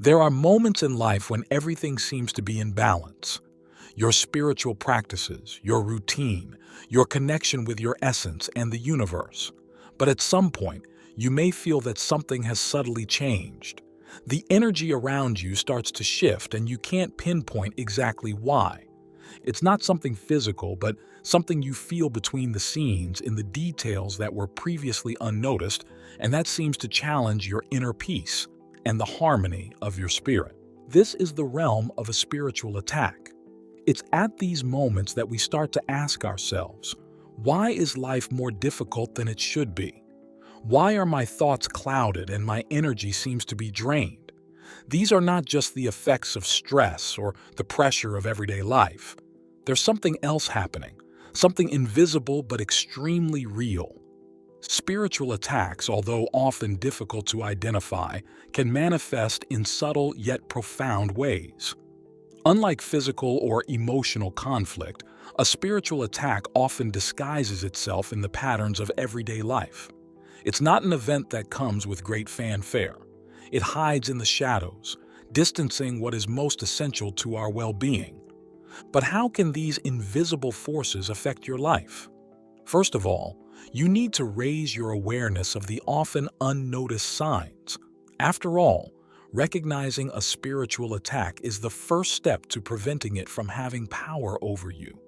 There are moments in life when everything seems to be in balance. Your spiritual practices, your routine, your connection with your essence and the universe. But at some point, you may feel that something has subtly changed. The energy around you starts to shift and you can't pinpoint exactly why. It's not something physical, but something you feel between the scenes in the details that were previously unnoticed, and that seems to challenge your inner peace and the harmony of your spirit. This is the realm of a spiritual attack. It's at these moments that we start to ask ourselves, why is life more difficult than it should be? Why are my thoughts clouded and my energy seems to be drained? These are not just the effects of stress or the pressure of everyday life. There's something else happening, something invisible but extremely real. Spiritual attacks, although often difficult to identify, can manifest in subtle yet profound ways. Unlike physical or emotional conflict, a spiritual attack often disguises itself in the patterns of everyday life. It's not an event that comes with great fanfare. It hides in the shadows, distancing what is most essential to our well-being. But how can these invisible forces affect your life? First of all, you need to raise your awareness of the often unnoticed signs. After all, recognizing a spiritual attack is the first step to preventing it from having power over you.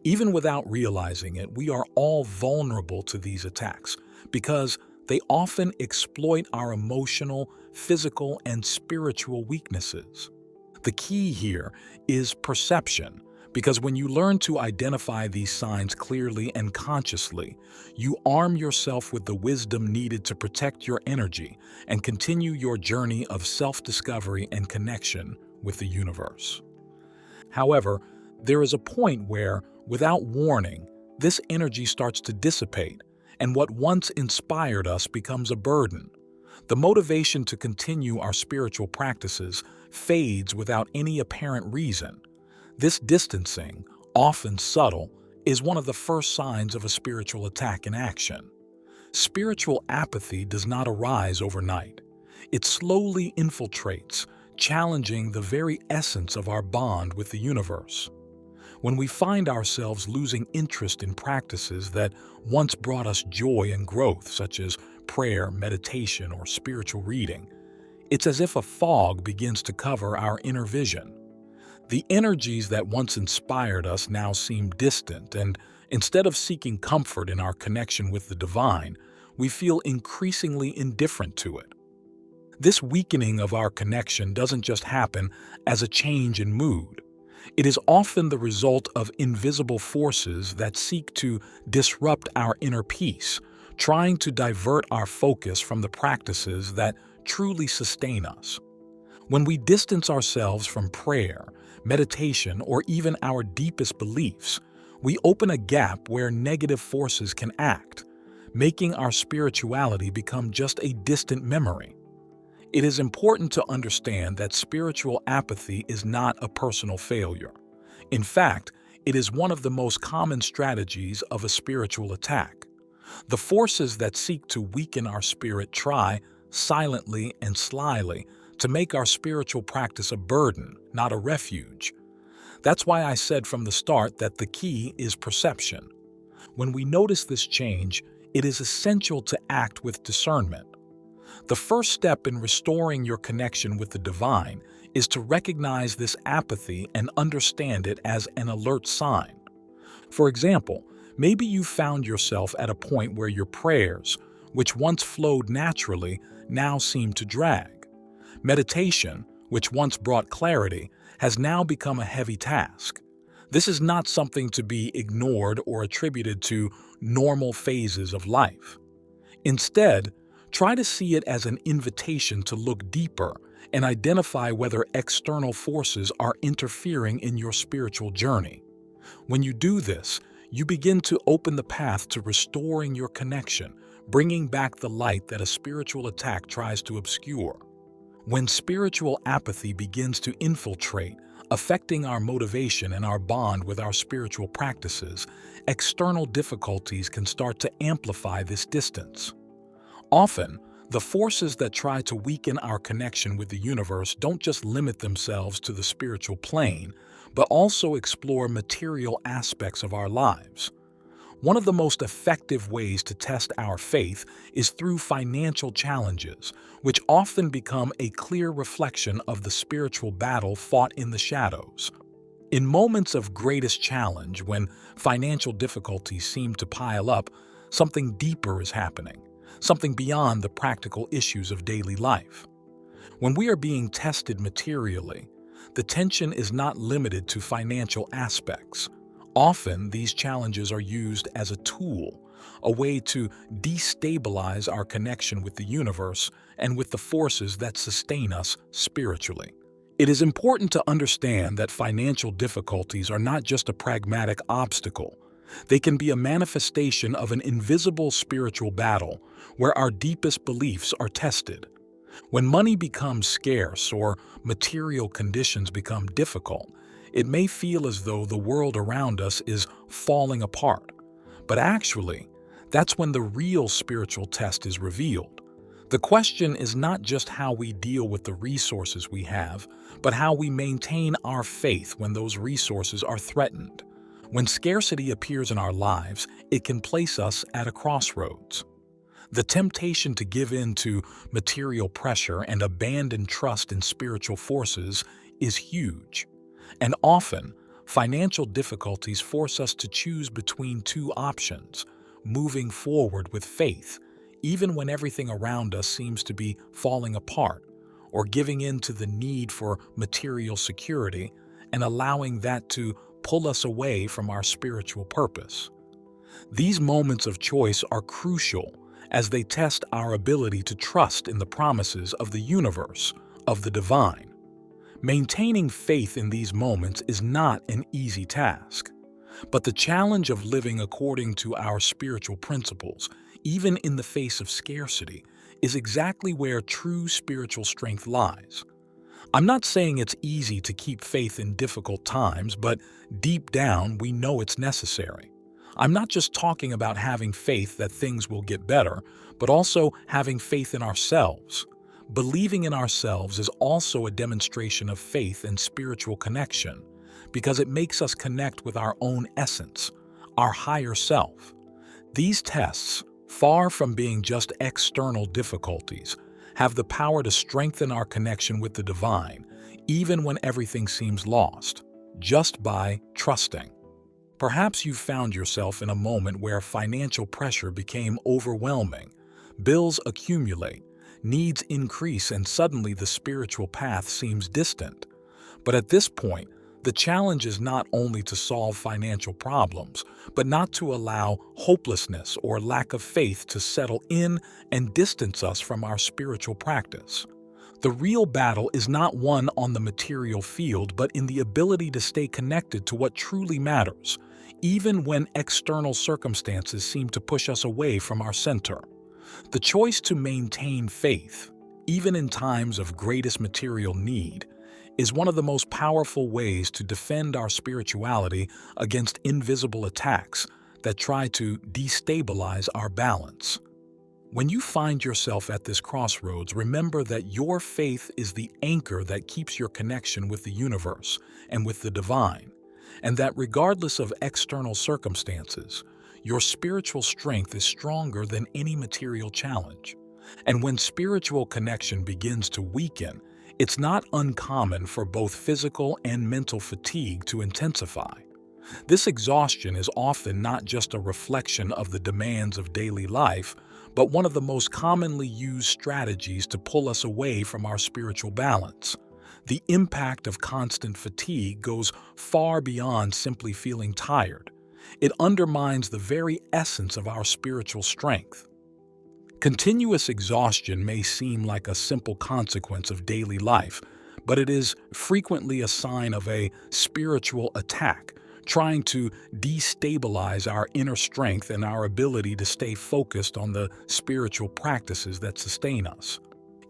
Even without realizing it, we are all vulnerable to these attacks because they often exploit our emotional, physical, and spiritual weaknesses. The key here is perception, because when you learn to identify these signs clearly and consciously, you arm yourself with the wisdom needed to protect your energy and continue your journey of self-discovery and connection with the universe. However, there is a point where, without warning, this energy starts to dissipate, and what once inspired us becomes a burden. The motivation to continue our spiritual practices fades without any apparent reason. This distancing, often subtle, is one of the first signs of a spiritual attack in action. Spiritual apathy does not arise overnight. It slowly infiltrates, challenging the very essence of our bond with the universe. When we find ourselves losing interest in practices that once brought us joy and growth, such as prayer, meditation, or spiritual reading, it's as if a fog begins to cover our inner vision. The energies that once inspired us now seem distant, and instead of seeking comfort in our connection with the divine, we feel increasingly indifferent to it. This weakening of our connection doesn't just happen as a change in mood. It is often the result of invisible forces that seek to disrupt our inner peace, trying to divert our focus from the practices that truly sustain us. When we distance ourselves from prayer, meditation, or even our deepest beliefs, we open a gap where negative forces can act, making our spirituality become just a distant memory. It is important to understand that spiritual apathy is not a personal failure. In fact, it is one of the most common strategies of a spiritual attack. The forces that seek to weaken our spirit try, silently and slyly, to make our spiritual practice a burden, not a refuge. That's why I said from the start that the key is perception. When we notice this change, it is essential to act with discernment. The first step in restoring your connection with the divine is to recognize this apathy and understand it as an alert sign. For example, maybe you found yourself at a point where your prayers, which once flowed naturally, now seem to drag. Meditation, which once brought clarity, has now become a heavy task. This is not something to be ignored or attributed to normal phases of life. Instead, try to see it as an invitation to look deeper and identify whether external forces are interfering in your spiritual journey. When you do this, you begin to open the path to restoring your connection, bringing back the light that a spiritual attack tries to obscure. When spiritual apathy begins to infiltrate, affecting our motivation and our bond with our spiritual practices, external difficulties can start to amplify this distance. Often, The forces that try to weaken our connection with the universe don't just limit themselves to the spiritual plane, but also explore material aspects of our lives. One of the most effective ways to test our faith is through financial challenges, which often become a clear reflection of the spiritual battle fought in the shadows. In moments of greatest challenge, when financial difficulties seem to pile up, something deeper is happening, something beyond the practical issues of daily life. When we are being tested materially, the tension is not limited to financial aspects. Often, these challenges are used as a tool, a way to destabilize our connection with the universe and with the forces that sustain us spiritually. It is important to understand that financial difficulties are not just a pragmatic obstacle. They can be a manifestation of an invisible spiritual battle where our deepest beliefs are tested. When money becomes scarce or material conditions become difficult, it may feel as though the world around us is falling apart. But actually, that's when the real spiritual test is revealed. The question is not just how we deal with the resources we have, but how we maintain our faith when those resources are threatened. When scarcity appears in our lives, it can place us at a crossroads. The temptation to give in to material pressure and abandon trust in spiritual forces is huge. And often, financial difficulties force us to choose between two options: moving forward with faith, even when everything around us seems to be falling apart, or giving in to the need for material security and allowing that to pull us away from our spiritual purpose. These moments of choice are crucial as they test our ability to trust in the promises of the universe, of the divine. Maintaining faith in these moments is not an easy task, but the challenge of living according to our spiritual principles, even in the face of scarcity, is exactly where true spiritual strength lies. I'm not saying it's easy to keep faith in difficult times, but deep down we know it's necessary. I'm not just talking about having faith that things will get better, but also having faith in ourselves. Believing in ourselves is also a demonstration of faith and spiritual connection, because it makes us connect with our own essence, our higher self. These tests, far from being just external difficulties, have the power to strengthen our connection with the divine, even when everything seems lost, just by trusting. Perhaps you found yourself in a moment where financial pressure became overwhelming, bills accumulate, needs increase, and suddenly the spiritual path seems distant. But at this point, the challenge is not only to solve financial problems, but not to allow hopelessness or lack of faith to settle in and distance us from our spiritual practice. The real battle is not won on the material field, but in the ability to stay connected to what truly matters, even when external circumstances seem to push us away from our center. The choice to maintain faith, even in times of greatest material need, is one of the most powerful ways to defend our spirituality against invisible attacks that try to destabilize our balance. When you find yourself at this crossroads, remember that your faith is the anchor that keeps your connection with the universe and with the divine, and that regardless of external circumstances, your spiritual strength is stronger than any material challenge. And when spiritual connection begins to weaken, it's not uncommon for both physical and mental fatigue to intensify. This exhaustion is often not just a reflection of the demands of daily life, but one of the most commonly used strategies to pull us away from our spiritual balance. The impact of constant fatigue goes far beyond simply feeling tired. It undermines the very essence of our spiritual strength. Continuous exhaustion may seem like a simple consequence of daily life, but it is frequently a sign of a spiritual attack, trying to destabilize our inner strength and our ability to stay focused on the spiritual practices that sustain us.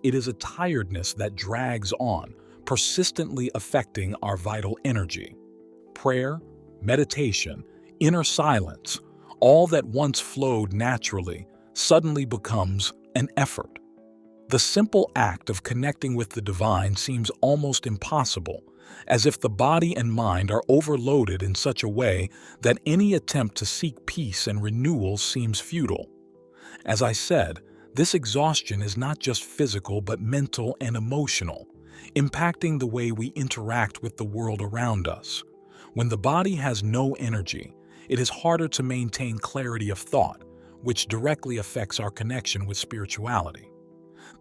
It is a tiredness that drags on, persistently affecting our vital energy. Prayer, meditation, inner silence, all that once flowed naturally, suddenly becomes an effort. The simple act of connecting with the divine seems almost impossible, as if the body and mind are overloaded in such a way that any attempt to seek peace and renewal seems futile. As I said, this exhaustion is not just physical but mental and emotional, impacting the way we interact with the world around us. When the body has no energy, it is harder to maintain clarity of thought, which directly affects our connection with spirituality.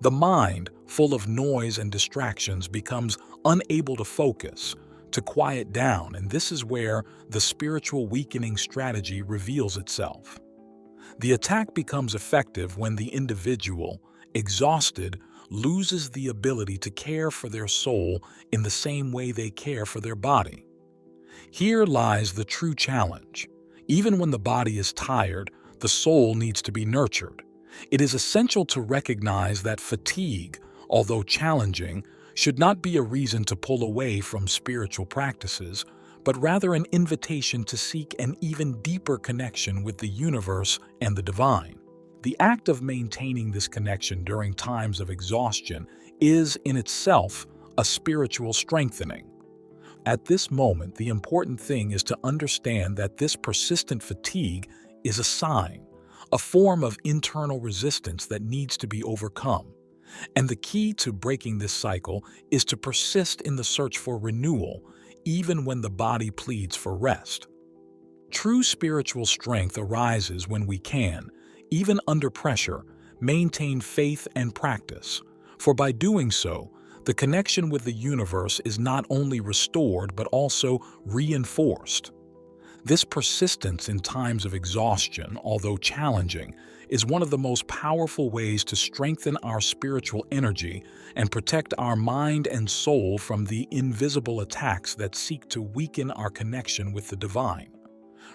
The mind, full of noise and distractions, becomes unable to focus, to quiet down, and this is where the spiritual weakening strategy reveals itself. The attack becomes effective when the individual, exhausted, loses the ability to care for their soul in the same way they care for their body. Here lies the true challenge. Even when the body is tired, the soul needs to be nurtured. It is essential to recognize that fatigue, although challenging, should not be a reason to pull away from spiritual practices, but rather an invitation to seek an even deeper connection with the universe and the divine. The act of maintaining this connection during times of exhaustion is, in itself, a spiritual strengthening. At this moment, the important thing is to understand that this persistent fatigue is a sign, a form of internal resistance that needs to be overcome. And the key to breaking this cycle is to persist in the search for renewal, even when the body pleads for rest. True spiritual strength arises when we can, even under pressure, maintain faith and practice. For by doing so, the connection with the universe is not only restored but also reinforced. This persistence in times of exhaustion, although challenging, is one of the most powerful ways to strengthen our spiritual energy and protect our mind and soul from the invisible attacks that seek to weaken our connection with the divine.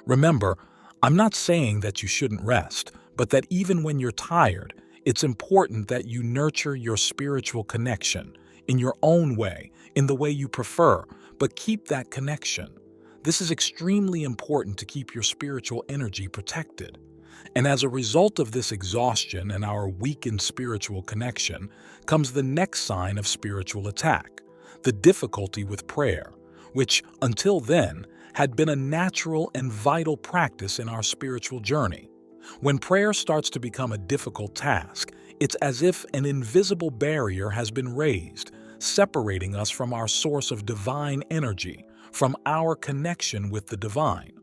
Remember, I'm not saying that you shouldn't rest, but that even when you're tired, it's important that you nurture your spiritual connection in your own way, in the way you prefer, but keep that connection. This is extremely important to keep your spiritual energy protected. And as a result of this exhaustion and our weakened spiritual connection comes the next sign of spiritual attack, the difficulty with prayer, which, until then, had been a natural and vital practice in our spiritual journey. When prayer starts to become a difficult task, it's as if an invisible barrier has been raised, separating us from our source of divine energy, from our connection with the divine.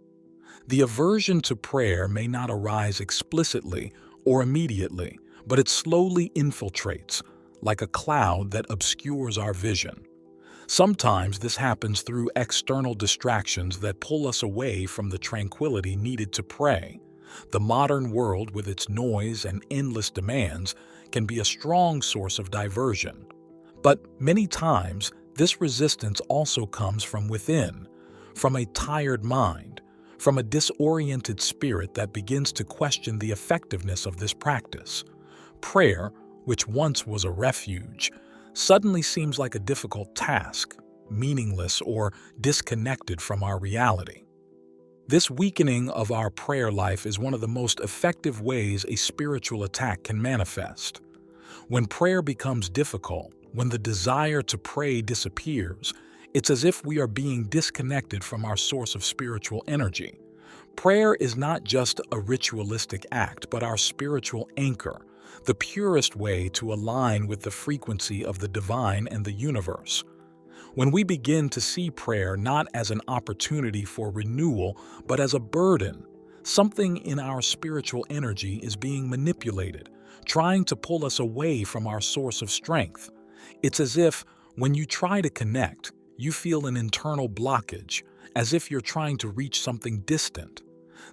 The aversion to prayer may not arise explicitly or immediately, but it slowly infiltrates, like a cloud that obscures our vision. Sometimes this happens through external distractions that pull us away from the tranquility needed to pray. The modern world, with its noise and endless demands, can be a strong source of diversion. But many times, this resistance also comes from within, from a tired mind, from a disoriented spirit that begins to question the effectiveness of this practice. Prayer, which once was a refuge, suddenly seems like a difficult task, meaningless or disconnected from our reality. This weakening of our prayer life is one of the most effective ways a spiritual attack can manifest. When prayer becomes difficult, when the desire to pray disappears, it's as if we are being disconnected from our source of spiritual energy. Prayer is not just a ritualistic act, but our spiritual anchor, the purest way to align with the frequency of the divine and the universe. When we begin to see prayer not as an opportunity for renewal, but as a burden, something in our spiritual energy is being manipulated, trying to pull us away from our source of strength. It's as if, when you try to connect, you feel an internal blockage, as if you're trying to reach something distant.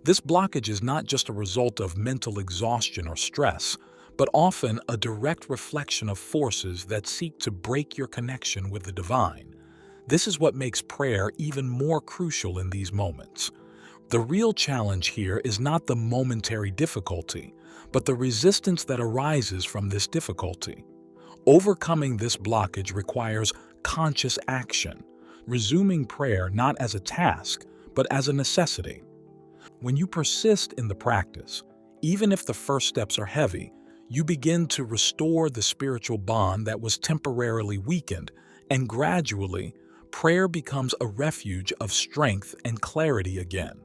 This blockage is not just a result of mental exhaustion or stress, but often a direct reflection of forces that seek to break your connection with the divine. This is what makes prayer even more crucial in these moments. The real challenge here is not the momentary difficulty, but the resistance that arises from this difficulty. Overcoming this blockage requires conscious action, resuming prayer not as a task, but as a necessity. When you persist in the practice, even if the first steps are heavy, You begin to restore the spiritual bond that was temporarily weakened, and gradually, prayer becomes a refuge of strength and clarity again.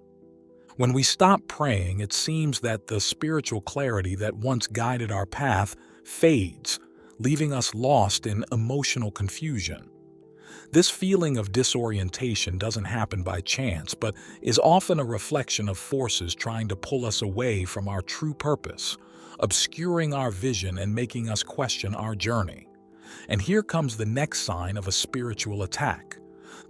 When we stop praying, it seems that the spiritual clarity that once guided our path fades, leaving us lost in emotional confusion. This feeling of disorientation doesn't happen by chance, but is often a reflection of forces trying to pull us away from our true purpose, obscuring our vision and making us question our journey. And here comes the next sign of a spiritual attack.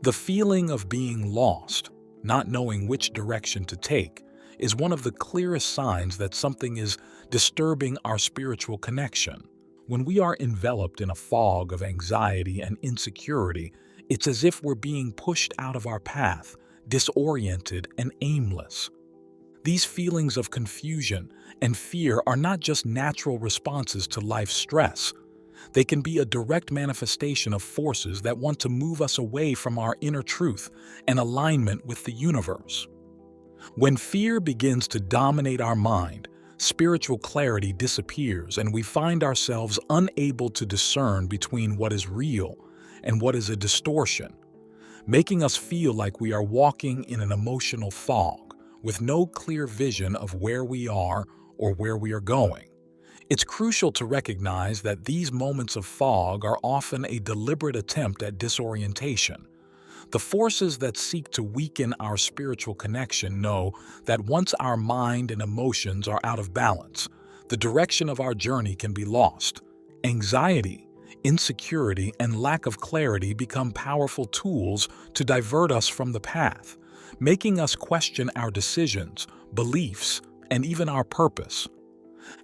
The feeling of being lost, not knowing which direction to take, is one of the clearest signs that something is disturbing our spiritual connection. When we are enveloped in a fog of anxiety and insecurity, it's as if we're being pushed out of our path, disoriented and aimless. These feelings of confusion and fear are not just natural responses to life's stress. They can be a direct manifestation of forces that want to move us away from our inner truth and alignment with the universe. When fear begins to dominate our mind, spiritual clarity disappears and we find ourselves unable to discern between what is real and what is a distortion, making us feel like we are walking in an emotional fog with no clear vision of where we are or where we are going. It's crucial to recognize that these moments of fog are often a deliberate attempt at disorientation. The forces that seek to weaken our spiritual connection know that once our mind and emotions are out of balance, the direction of our journey can be lost. Anxiety, insecurity, and lack of clarity become powerful tools to divert us from the path, making us question our decisions, beliefs, and even our purpose.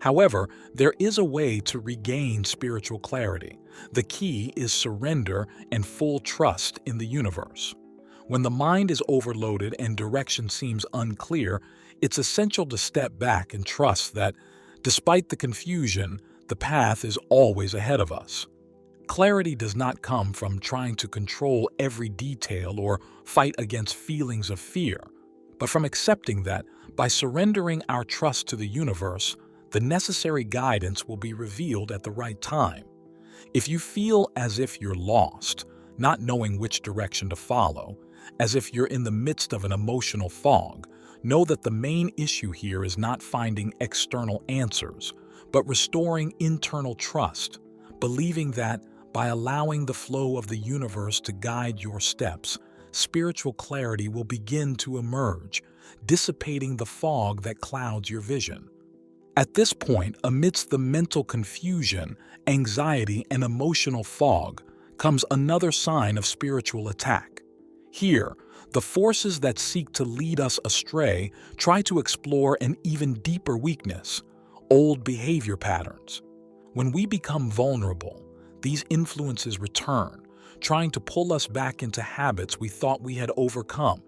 However, there is a way to regain spiritual clarity. The key is surrender and full trust in the universe. When the mind is overloaded and direction seems unclear, it's essential to step back and trust that, despite the confusion, the path is always ahead of us. Clarity does not come from trying to control every detail or fight against feelings of fear, but from accepting that, by surrendering our trust to the universe, the necessary guidance will be revealed at the right time. If you feel as if you're lost, not knowing which direction to follow, as if you're in the midst of an emotional fog, know that the main issue here is not finding external answers, but restoring internal trust, believing that by allowing the flow of the universe to guide your steps, spiritual clarity will begin to emerge, dissipating the fog that clouds your vision. At this point, amidst the mental confusion, anxiety, and emotional fog, comes another sign of spiritual attack. Here, the forces that seek to lead us astray try to explore an even deeper weakness: old behavior patterns. When we become vulnerable, these influences return, trying to pull us back into habits we thought we had overcome,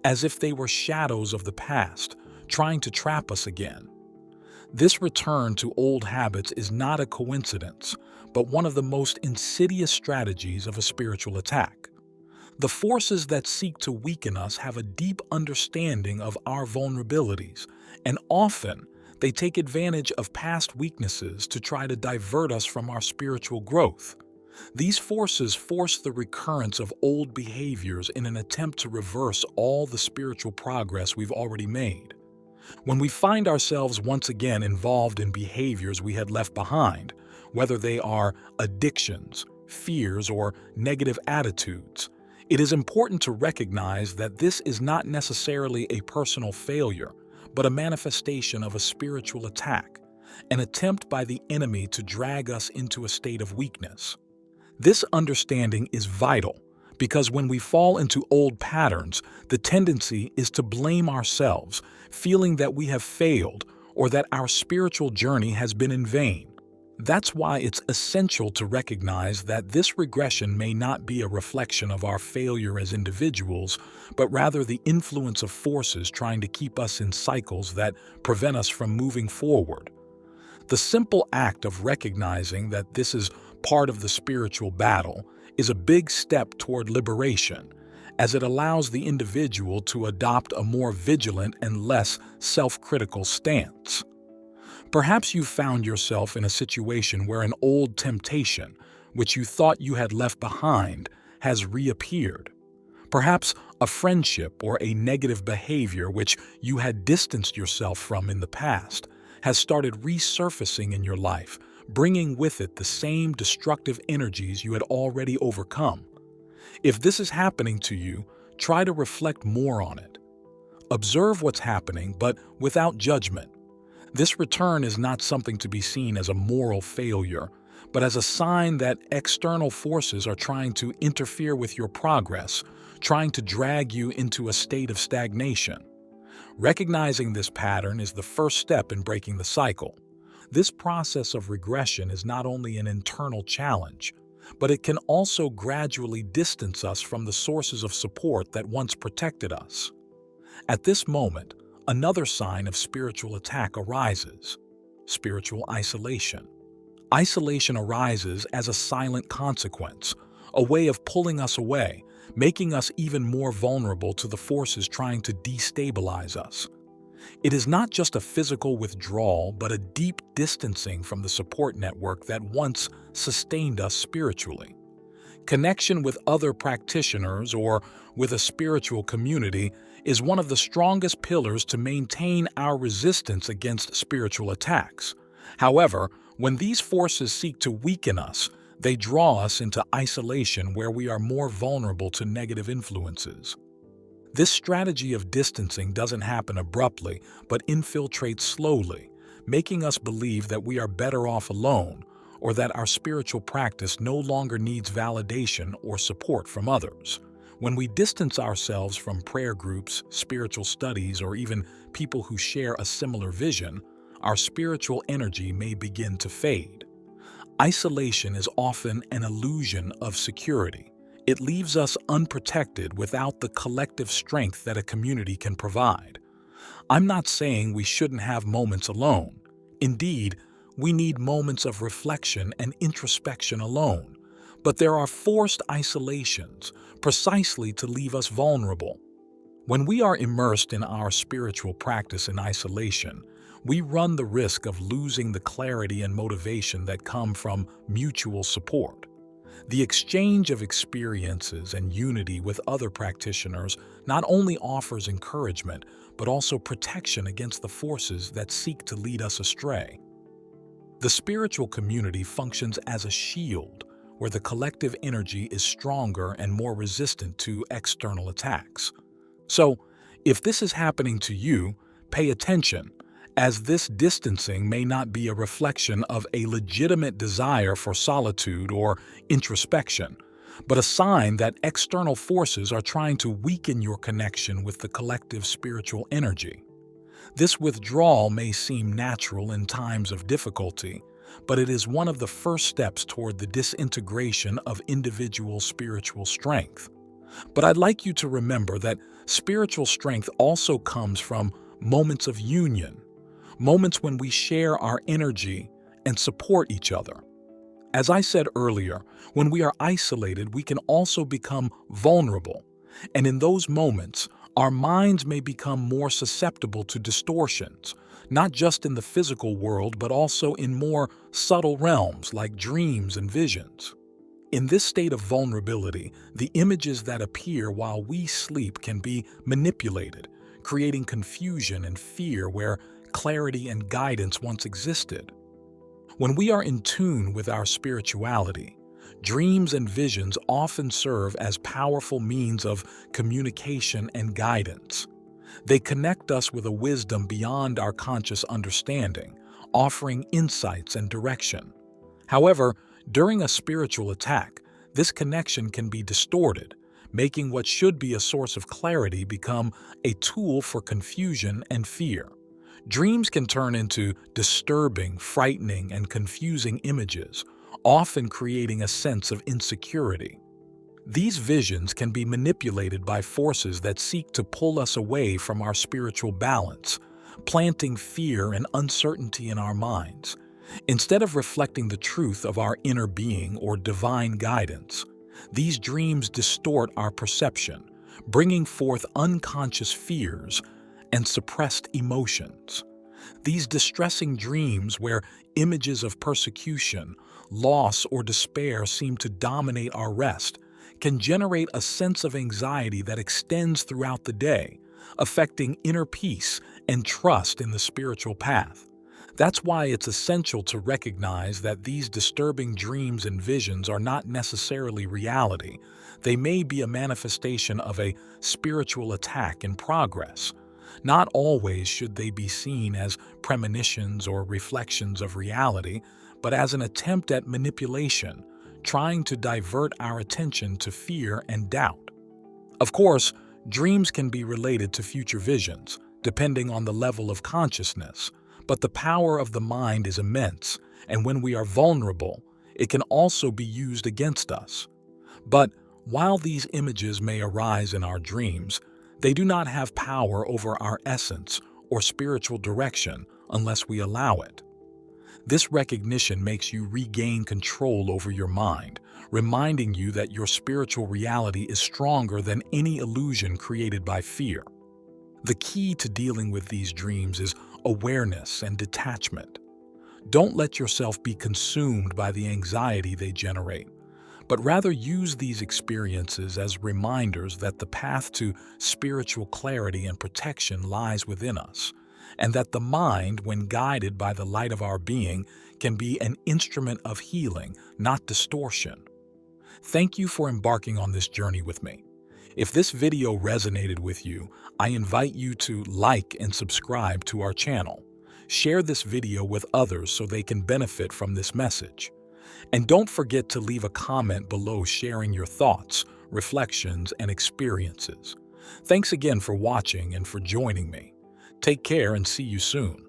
as if they were shadows of the past, trying to trap us again. This return to old habits is not a coincidence, but one of the most insidious strategies of a spiritual attack. The forces that seek to weaken us have a deep understanding of our vulnerabilities, and often they take advantage of past weaknesses to try to divert us from our spiritual growth. These forces force the recurrence of old behaviors in an attempt to reverse all the spiritual progress we've already made. When we find ourselves once again involved in behaviors we had left behind, whether they are addictions, fears, or negative attitudes, it is important to recognize that this is not necessarily a personal failure, but a manifestation of a spiritual attack, an attempt by the enemy to drag us into a state of weakness. This understanding is vital because when we fall into old patterns, the tendency is to blame ourselves, feeling that we have failed or that our spiritual journey has been in vain. That's why it's essential to recognize that this regression may not be a reflection of our failure as individuals, but rather the influence of forces trying to keep us in cycles that prevent us from moving forward. The simple act of recognizing that this is part of the spiritual battle is a big step toward liberation, as it allows the individual to adopt a more vigilant and less self-critical stance. Perhaps you found yourself in a situation where an old temptation, which you thought you had left behind, has reappeared. Perhaps a friendship or a negative behavior which you had distanced yourself from in the past has started resurfacing in your life, bringing with it the same destructive energies you had already overcome. If this is happening to you, try to reflect more on it. Observe what's happening, but without judgment. This return is not something to be seen as a moral failure, but as a sign that external forces are trying to interfere with your progress, trying to drag you into a state of stagnation. Recognizing this pattern is the first step in breaking the cycle. This process of regression is not only an internal challenge, but it can also gradually distance us from the sources of support that once protected us. At this moment, another sign of spiritual attack arises: spiritual isolation. Isolation arises as a silent consequence, a way of pulling us away, making us even more vulnerable to the forces trying to destabilize us. It is not just a physical withdrawal, but a deep distancing from the support network that once sustained us spiritually. Connection with other practitioners or with a spiritual community is one of the strongest pillars to maintain our resistance against spiritual attacks. However, when these forces seek to weaken us, they draw us into isolation where we are more vulnerable to negative influences. This strategy of distancing doesn't happen abruptly, but infiltrates slowly, making us believe that we are better off alone, or that our spiritual practice no longer needs validation or support from others. When we distance ourselves from prayer groups, spiritual studies, or even people who share a similar vision, our spiritual energy may begin to fade. Isolation is often an illusion of security. It leaves us unprotected without the collective strength that a community can provide. I'm not saying we shouldn't have moments alone. Indeed, we need moments of reflection and introspection alone. But there are forced isolations, precisely to leave us vulnerable. When we are immersed in our spiritual practice in isolation, we run the risk of losing the clarity and motivation that come from mutual support. The exchange of experiences and unity with other practitioners not only offers encouragement, but also protection against the forces that seek to lead us astray. The spiritual community functions as a shield, where the collective energy is stronger and more resistant to external attacks. So, if this is happening to you, pay attention, as this distancing may not be a reflection of a legitimate desire for solitude or introspection, but a sign that external forces are trying to weaken your connection with the collective spiritual energy. This withdrawal may seem natural in times of difficulty, but it is one of the first steps toward the disintegration of individual spiritual strength. But I'd like you to remember that spiritual strength also comes from moments of union, moments when we share our energy and support each other. As I said earlier, when we are isolated, we can also become vulnerable, and in those moments, our minds may become more susceptible to distortions, not just in the physical world, but also in more subtle realms like dreams and visions. In this state of vulnerability, the images that appear while we sleep can be manipulated, creating confusion and fear where clarity and guidance once existed. When we are in tune with our spirituality, dreams and visions often serve as powerful means of communication and guidance. They connect us with a wisdom beyond our conscious understanding, offering insights and direction. However, during a spiritual attack, this connection can be distorted, making what should be a source of clarity become a tool for confusion and fear. Dreams can turn into disturbing, frightening, and confusing images, often creating a sense of insecurity. These visions can be manipulated by forces that seek to pull us away from our spiritual balance, planting fear and uncertainty in our minds. Instead of reflecting the truth of our inner being or divine guidance, these dreams distort our perception, bringing forth unconscious fears and suppressed emotions. These distressing dreams where images of persecution, loss, or despair seem to dominate our rest can generate a sense of anxiety that extends throughout the day, affecting inner peace and trust in the spiritual path. That's why it's essential to recognize that these disturbing dreams and visions are not necessarily reality. They may be a manifestation of a spiritual attack in progress. Not always should they be seen as premonitions or reflections of reality, but as an attempt at manipulation, trying to divert our attention to fear and doubt. Of course, dreams can be related to future visions, depending on the level of consciousness, but the power of the mind is immense, and when we are vulnerable, it can also be used against us. But while these images may arise in our dreams, they do not have power over our essence or spiritual direction unless we allow it. This recognition makes you regain control over your mind, reminding you that your spiritual reality is stronger than any illusion created by fear. The key to dealing with these dreams is awareness and detachment. Don't let yourself be consumed by the anxiety they generate, but rather use these experiences as reminders that the path to spiritual clarity and protection lies within us, and that the mind, when guided by the light of our being, can be an instrument of healing, not distortion. Thank you for embarking on this journey with me. If this video resonated with you, I invite you to like and subscribe to our channel. Share this video with others so they can benefit from this message. And don't forget to leave a comment below sharing your thoughts, reflections, and experiences. Thanks again for watching and for joining me. Take care and see you soon.